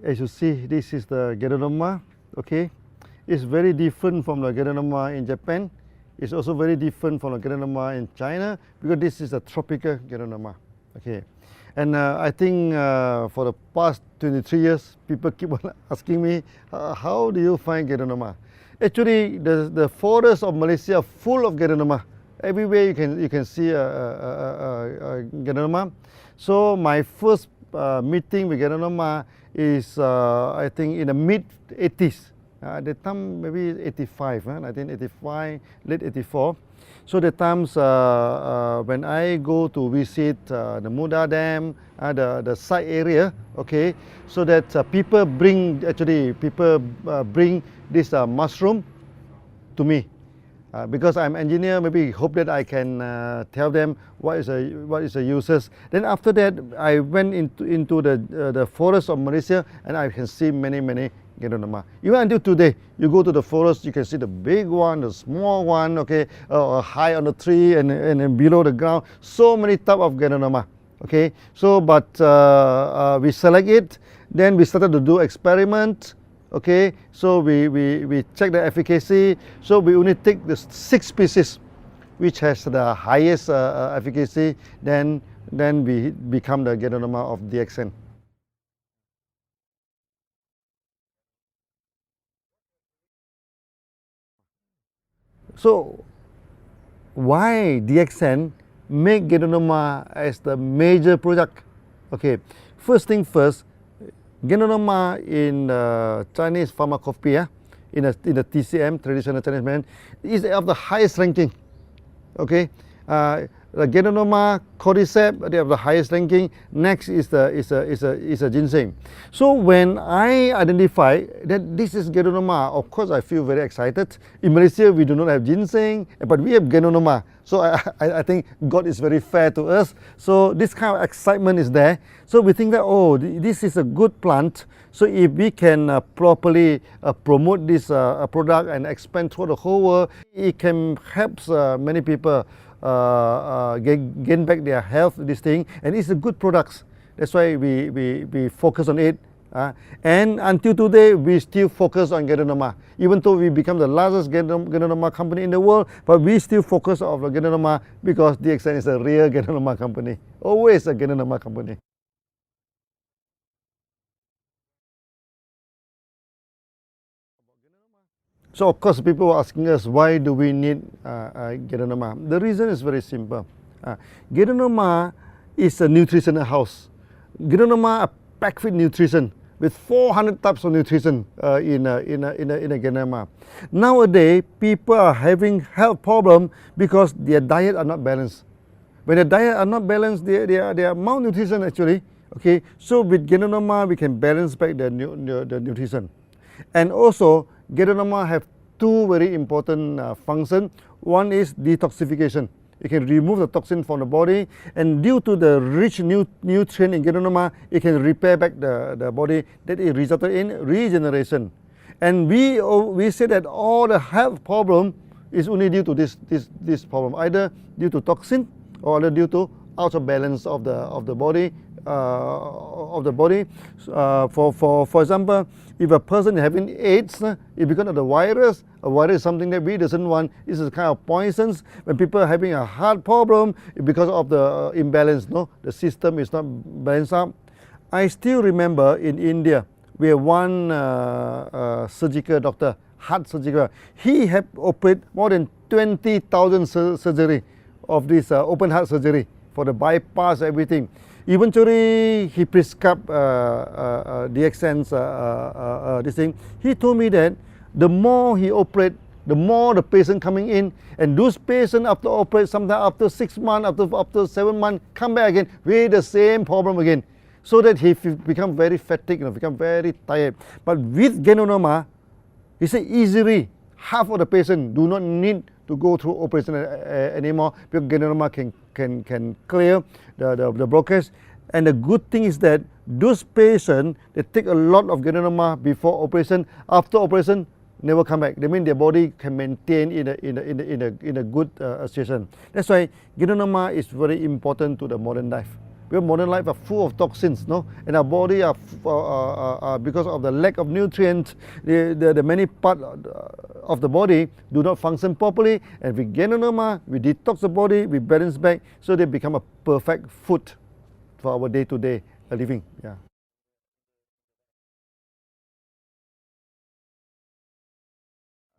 As you see, this is the GANODERMA. Okay, it's very different from the GANODERMA in Japan. It's also very different from the GANODERMA in China because this is a tropical GANODERMA. Okay, and I think for the past 23 years, people keep on asking me, how do you find GANODERMA? Actually, the forests of Malaysia are full of GANODERMA. Everywhere you can see a GANODERMA. So my first meeting with GANODERMA is I think in the mid 80s. At the time maybe 85, 1985, late 84. So the times when I go to visit the Muda Dam, the site area, okay, so that people bring bring this mushroom to me. Because I'm engineer, maybe hope that I can tell them what is the uses. Then after that, I went into the forest of Malaysia, and I can see many GANODERMA. Even until today, you go to the forest, you can see the big one, the small one, okay, high on the tree and below the ground. So many type of GANODERMA. Okay, so but we select it, then we started to do experiment. Okay, so we check the efficacy. So we only take the 6 species which has the highest efficacy. Then we become the GANODERMA of DXN. So why DXN make GANODERMA as the major product? Okay, first thing first, GANODERMA in Chinese pharmacopoeia, in the TCM, traditional Chinese medicine, is of the highest ranking. Okay, the GANODERMA, cordyceps, they have the highest ranking. Next is the ginseng. So when I identify that this is GANODERMA, of course I feel very excited. In Malaysia we do not have ginseng, but we have GANODERMA. So I think God is very fair to us. So this kind of excitement is there. So we think that, oh, this is a good plant. So if we can properly promote this product and expand through the whole world, it can help many people gain back their health, this thing, and it's a good product. That's why we focus on it. And until today, we still focus on GANODERMA. Even though we become the largest GANODERMA company in the world, but we still focus on the GANODERMA because DXN is a real GANODERMA company. Always a GANODERMA company. So of course people were asking us, why do we need GANODERMA? The reason is very simple. GANODERMA is a nutritional house. GANODERMA are packed with nutrition, with 400 types of nutrition in a GANODERMA. Nowadays, people are having health problems because their diet are not balanced. When their diet are not balanced, they are malnutrition actually. Okay, so with GANODERMA, we can balance back the nutrition. And also, GANODERMA have 2 very important functions. One is detoxification. It can remove the toxin from the body, and due to the rich nutrient in GANODERMA, it can repair back the body. That is resulted in regeneration. And we say that all the health problem is only due to this problem, either due to toxin or either due to out of balance of the body. For example, if a person is having AIDS, it's because of the virus. A virus is something that we doesn't want. This is kind of poisons. When people are having a heart problem, it's because of the imbalance. No, the system is not balanced up. I still remember in India, we have one surgical doctor, heart surgical. He had operated more than 20,000 surgery of this open heart surgery for the bypass, everything. Eventually, he prescribed DXN's this thing. He told me that the more he operates, the more the patient coming in, and those patients after operate, sometimes after 6 months, after 7 months, come back again with the same problem again. So that he become very fatigued, become very tired. But with GANODERMA, he said easily half of the patient do not need to go through operation anymore because GANODERMA can clear the blockage. And the good thing is that those patients, they take a lot of GANODERMA before operation. After operation, never come back. They mean their body can maintain in a good situation. That's why GANODERMA is very important to the modern life. Because modern life are full of toxins, no? And our body are because of the lack of nutrients, the many parts of the body do not function properly. And with GANODERMA, we detox the body, we balance back, so they become a perfect food for our day-to-day living. Yeah.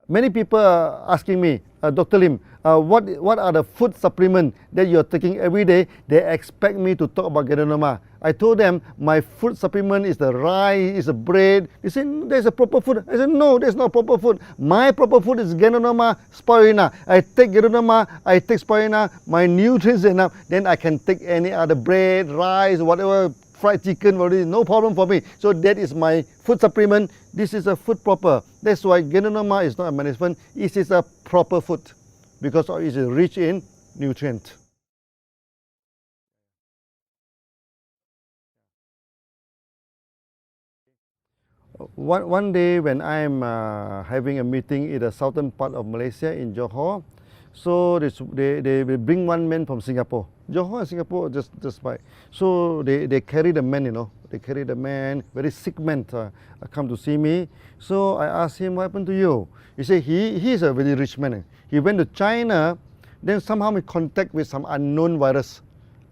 Many people are asking me, Dr. Lim, what are the food supplements that you're taking every day? They expect me to talk about GANODERMA. I told them my food supplement is the rice, is the bread. They say there's a proper food. I said no, there's not proper food. My proper food is GANODERMA&SPIRULINA. I take GANODERMA, I take spirulina, my nutrients enough, then I can take any other bread, rice, whatever, fried chicken, no problem for me. So that is my food supplement. This is a food proper. That's why GANODERMA is not a management. It is a proper food because it is rich in nutrients. One day when I'm having a meeting in the southern part of Malaysia in Johor, so they will bring one man from Singapore. Johor and Singapore just by. So they carry the man, you know. They carry the man, very sick man, come to see me. So I asked him, what happened to you? He said he is a very rich man. He went to China, then somehow he contact with some unknown virus.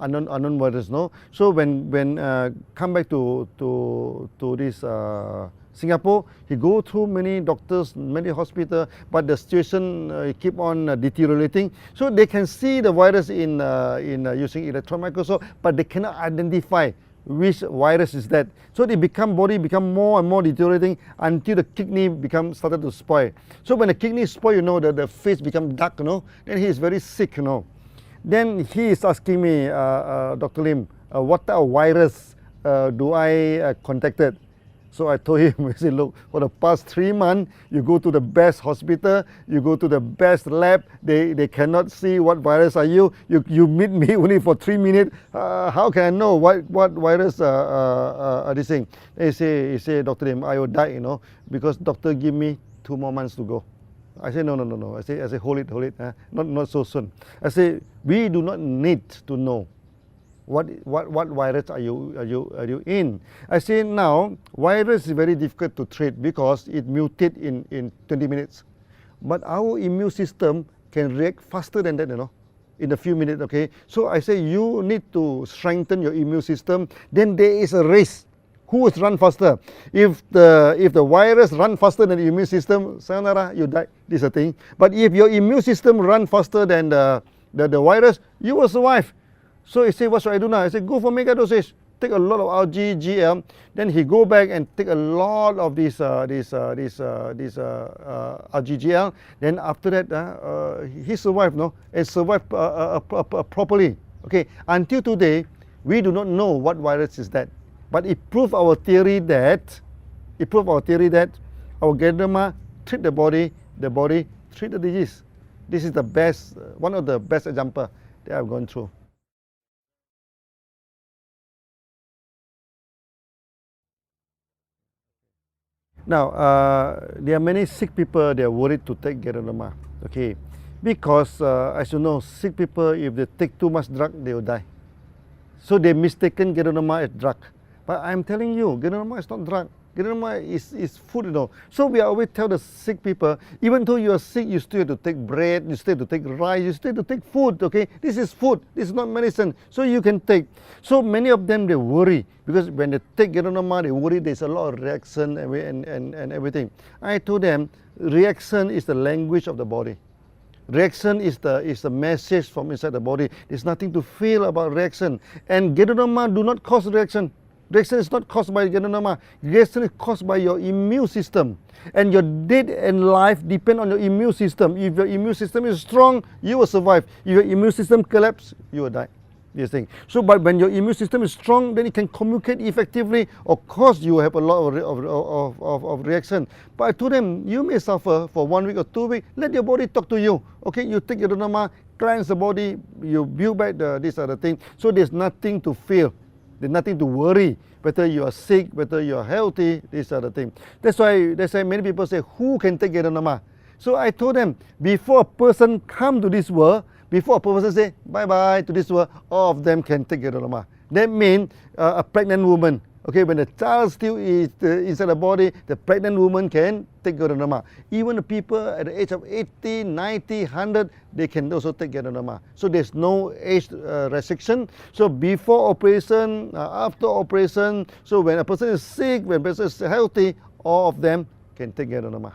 Unknown virus, no. So when come back to this Singapore, he go through many doctors, many hospitals, but the situation keep on deteriorating. So they can see the virus in using electron microscope, but they cannot identify which virus is that. So the body become more and more deteriorating until the kidney started to spoil. So when the kidney spoil, you know, the face become dark, you know. Then he is very sick, you know. Then he is asking me, Dr. Lim, what type of virus do I contacted? So I told him, I said, look, for the past 3 months, you go to the best hospital, you go to the best lab, they cannot see what virus are you. You meet me only for 3 minutes. How can I know what virus are this thing? He say, Dr. Lim, I will die, you know, because doctor give me 2 more months to go. I say no. I say hold it, not so soon. I say we do not need to know what virus are you in. I say now virus is very difficult to treat because it mutates in 20 minutes. But our immune system can react faster than that, you know, in a few minutes. Okay. So I say you need to strengthen your immune system. Then there is a race. Who will run faster? If the virus run faster than the immune system, sayonara, you die. This is the thing. But if your immune system run faster than the virus, you will survive. So he said, what should I do now? I said, go for mega dosage. Take a lot of RGGL. Then he go back and take a lot of this RGGL. Then after that, he survived, no, and survived properly. Okay. Until today, we do not know what virus is that. But it proved our theory that our GANODERMA treat the body treat the disease. This is the best, one of the best examples that I've gone through. Now, there are many sick people, they are worried to take GANODERMA, okay? Because, as you know, sick people, if they take too much drug, they will die. So they mistaken GANODERMA as drug. But I'm telling you, GANODERMA is not drug. GANODERMA is food, you know. So we always tell the sick people, even though you are sick, you still have to take bread, you still have to take rice, you still have to take food, okay? This is food, this is not medicine. So you can take. So many of them, they worry. Because when they take GANODERMA, they worry there's a lot of reaction and everything. I told them, reaction is the language of the body. Reaction is the message from inside the body. There's nothing to feel about reaction. And GANODERMA do not cause reaction. Reaction is not caused by GANODERMA. Reaction is caused by your immune system. And your death and life depend on your immune system. If your immune system is strong, you will survive. If your immune system collapses, you will die. This thing. So, but when your immune system is strong, then it can communicate effectively. Of course, you have a lot of reaction. But I told them, you may suffer for 1 week or 2 weeks. Let your body talk to you. Okay, you take GANODERMA, cleanse the body, you build back this other thing. So there's nothing to feel. There's nothing to worry whether you are sick, whether you are healthy, this other thing. That's why many people say, who can take GANODERMA? So I told them, before a person come to this world, before a person say bye-bye to this world, all of them can take GANODERMA. That means a pregnant woman, okay, when the child still is inside the body, the pregnant woman can take GANODERMA. Even the people at the age of 80, 90, 100, they can also take GANODERMA. So there's no age restriction. So before operation, after operation, so when a person is sick, when a person is healthy, all of them can take GANODERMA.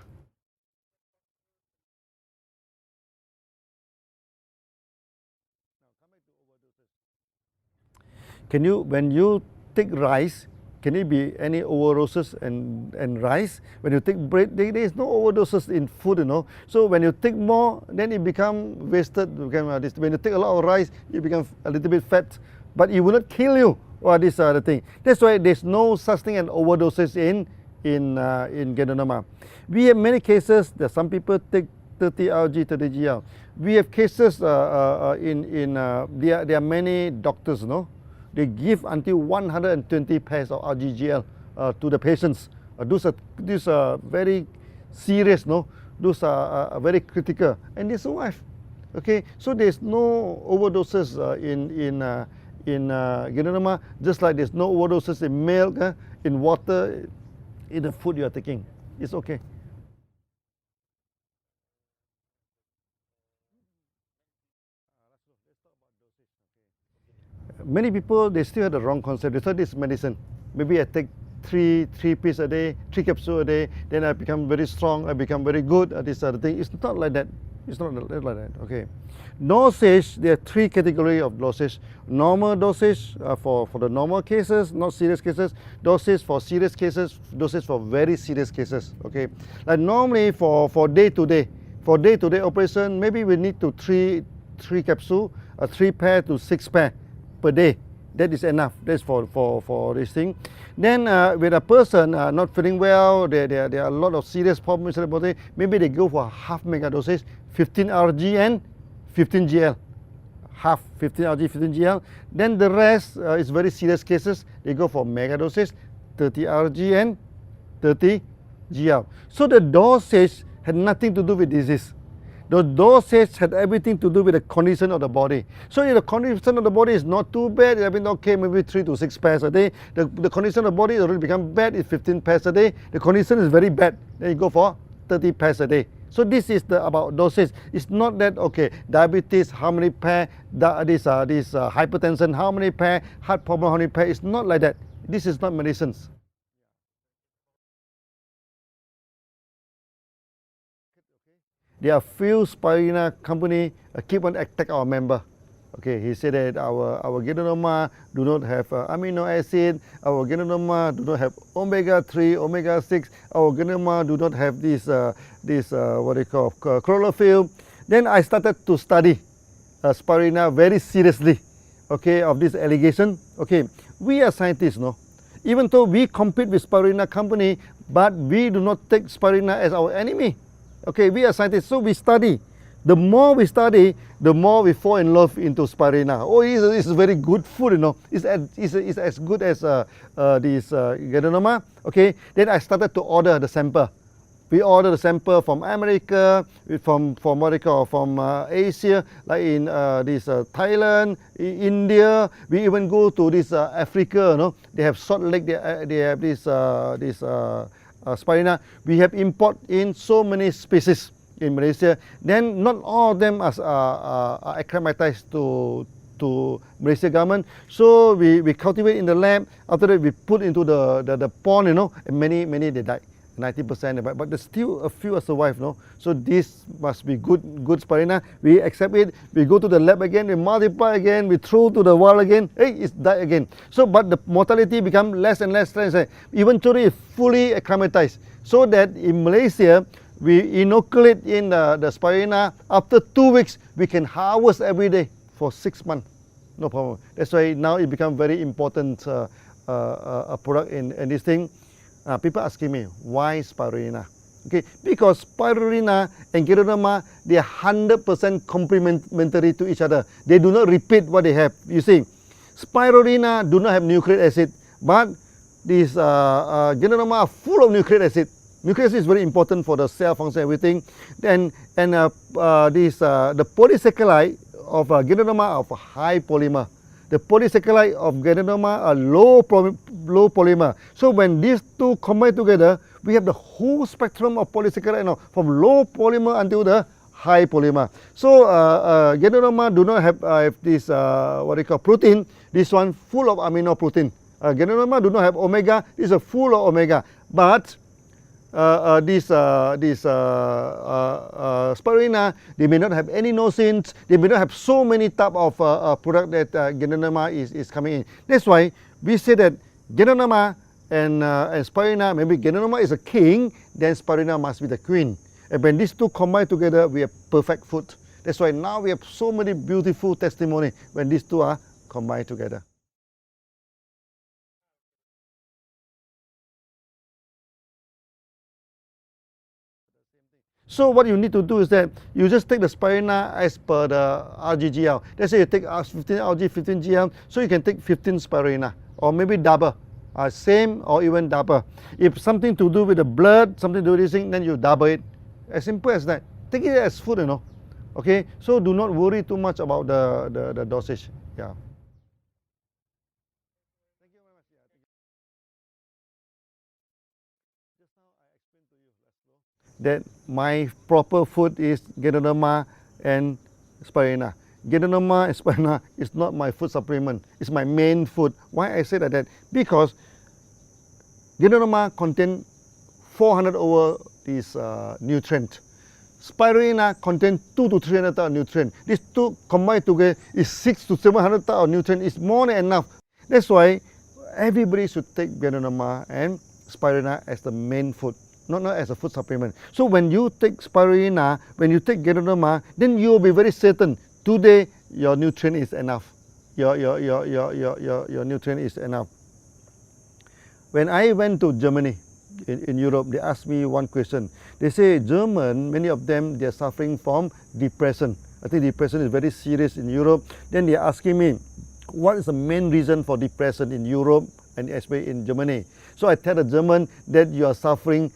Can you, when you take rice, can it be any overdoses and rice? When you take bread, there is no overdoses in food, you know. So when you take more, then it becomes wasted. When you take a lot of rice, you become a little bit fat, but it will not kill you. Or this other thing. That's why there's no such thing as overdoses in GANODERMA. We have many cases that some people take 30 RG, 30 GL. We have cases there are many doctors, you know. They give until 120 pairs of RGGL to the patients. These are very serious, no? Those are very critical, and they survive. Okay, so there's no overdoses in GANODERMA, just like there's no overdoses in milk, in water, in the food you are taking. It's okay. Many people, they still have the wrong concept. They thought this is medicine. Maybe I take three pills a day, 3 capsules a day, then I become very strong, I become very good at this other thing. It's not like that. It's not like that, okay. Dosage, there are 3 categories of dosage. Normal dosage for the normal cases, not serious cases. Dosage for serious cases, dosage for very serious cases, okay. Like normally for day-to-day operation, maybe we need to 3 capsules, 3 pair to 6 pair per day. That is enough. That's for this thing. Then when a person not feeling well, there are a lot of serious problems in the body, maybe they go for half mega dosage, 15 RG and 15 GL. Half 15 RG, 15 GL. Then the rest is very serious cases. They go for mega dosage, 30 RG and 30 GL. So the dosage had nothing to do with disease. The dosage had everything to do with the condition of the body. So if the condition of the body is not too bad, I mean, okay, maybe 3 to 6 pairs a day. The condition of the body already become bad, it's 15 pairs a day. The condition is very bad, then you go for 30 pairs a day. So this is about dosage. It's not that, okay, diabetes, how many pair, this hypertension, how many pair, heart problem, how many pair. It's not like that. This is not medicines. There are few spirulina company keep on attack our member. Okay, he said that our GANODERMA do not have amino acid, our GANODERMA do not have omega-3, omega-6, our GANODERMA do not have this what they call chlorophyll. Then I started to study spirulina very seriously, okay, of this allegation. Okay, we are scientists, no? Even though we compete with spirulina company, but we do not take spirulina as our enemy. Okay, we are scientists, so we study. The more we study, the more we fall in love into spirulina. Oh, it's very good food, you know. It's as good as this GANODERMA. Okay, then I started to order the sample. We order the sample from America, from what they call, from Asia, like in Thailand, India. We even go to this Africa, you know. They have Salt Lake. They have this spirulina. We have import in so many species in Malaysia. Then not all of them are acclimatized to Malaysia government. So we cultivate in the lab. After that, we put into the pond, you know, and many they died. 90%, but there's still a few survive, no? So this must be good spirulina. We accept it. We go to the lab again. We multiply again. We throw to the wild again. Hey, it's died again. So, but the mortality become less and less. Eventually, it's fully acclimatized. So that in Malaysia, we inoculate in the spirulina. After 2 weeks, we can harvest every day for 6 months. No problem. That's why now it becomes very important a product in this thing. People asking me, why spirulina? Okay, because spirulina and GANODERMA, they are 100% complementary to each other. They do not repeat what they have. You see, spirulina do not have nucleic acid, but these GANODERMA are full of nucleic acid. Nucleic acid is very important for the cell function, everything. The polysaccharide of GANODERMA are of high polymer. the polysaccharide of GANODERMA are low polymer. So when these two combine together, we have the whole spectrum of polysaccharide now, from low polymer until the high polymer. So GANODERMA do not have this what they call protein. This one full of amino protein. GANODERMA do not have omega. This is full of omega. But this spirulina, they may not have any inosins. They may not have so many type of product that GANODERMA is coming in. That's why we say that GANODERMA and spirulina, maybe GANODERMA is a king, then spirulina must be the queen. And when these two combine together, we have perfect food. That's why now we have so many beautiful testimony when these two are combined together. So what you need to do is that you just take the spirulina as per the RGGL. Let's say you take 15 RG, 15 GL, so you can take 15 spirulina, or maybe double, same or even double. If something to do with the blood, something to do with this thing, then you double it. As simple as that. Take it as food, you know. Okay, so do not worry too much about the dosage. Yeah. That my proper food is GANODERMA and spirulina. GANODERMA and spirulina is not my food supplement. It's my main food. Why I say that? Because GANODERMA contains 400 over these nutrient. Spirulina contains 200 to 300 nutrient. These two combined together is 600 to 700 nutrient. It's more than enough. That's why everybody should take GANODERMA and spirulina as the main food, not as a food supplement. So when you take spirulina, when you take GANODERMA, then you will be very certain today your nutrient is enough. Your nutrient is enough. When I went to Germany, in Europe, they asked me one question. They say German, many of them, they are suffering from depression. I think depression is very serious in Europe. Then they are asking me, what is the main reason for depression in Europe and especially in Germany? So I tell the German that you are suffering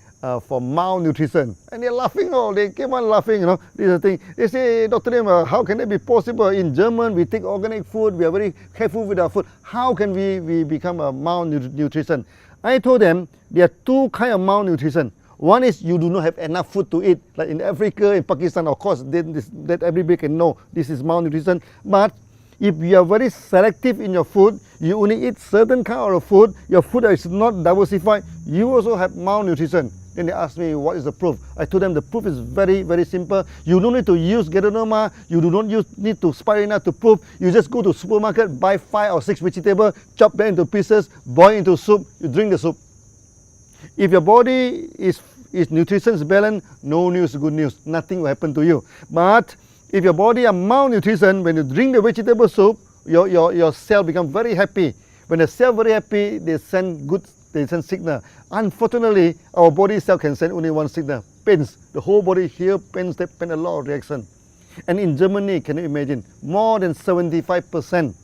from malnutrition. And they're laughing, they keep on laughing, This is the thing. They say, Dr. Lim, how can that be possible? In German, we take organic food, we are very careful with our food. How can we become a malnutrition? I told them there are two kinds of malnutrition. One is you do not have enough food to eat, like in Africa, in Pakistan, of course, that everybody can know this is malnutrition. But if you are very selective in your food, you only eat certain kind of food, your food is not diversified, you also have malnutrition. Then they asked me, what is the proof? I told them the proof is very, very simple. You don't need to use GANODERMA, you do not need to spirulina to prove. You just go to supermarket, buy 5 or 6 vegetables, chop them into pieces, boil into soup, you drink the soup. If your body is nutrition is balanced, no news, good news, nothing will happen to you. But if your body are malnutrition, when you drink the vegetable soup, your cell become very happy. When the cell very happy, they send signal. Unfortunately, our body cell can send only one signal, pains. The whole body here pains, a lot of reaction. And in Germany, can you imagine, more than 75%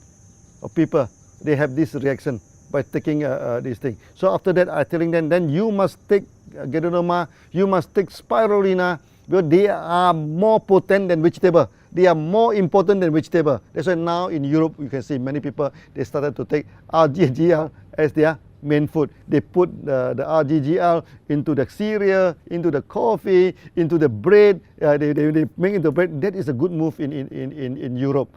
of people, they have this reaction by taking this thing. So after that, I'm telling them, then you must take GANODERMA, you must take spirulina, because they are more potent than vegetable. They are more important than vegetable. That's why now in Europe, you can see many people, they started to take RGGL as their main food. They put the RGGL into the cereal, into the coffee, into the bread. They make into bread. That is a good move in Europe.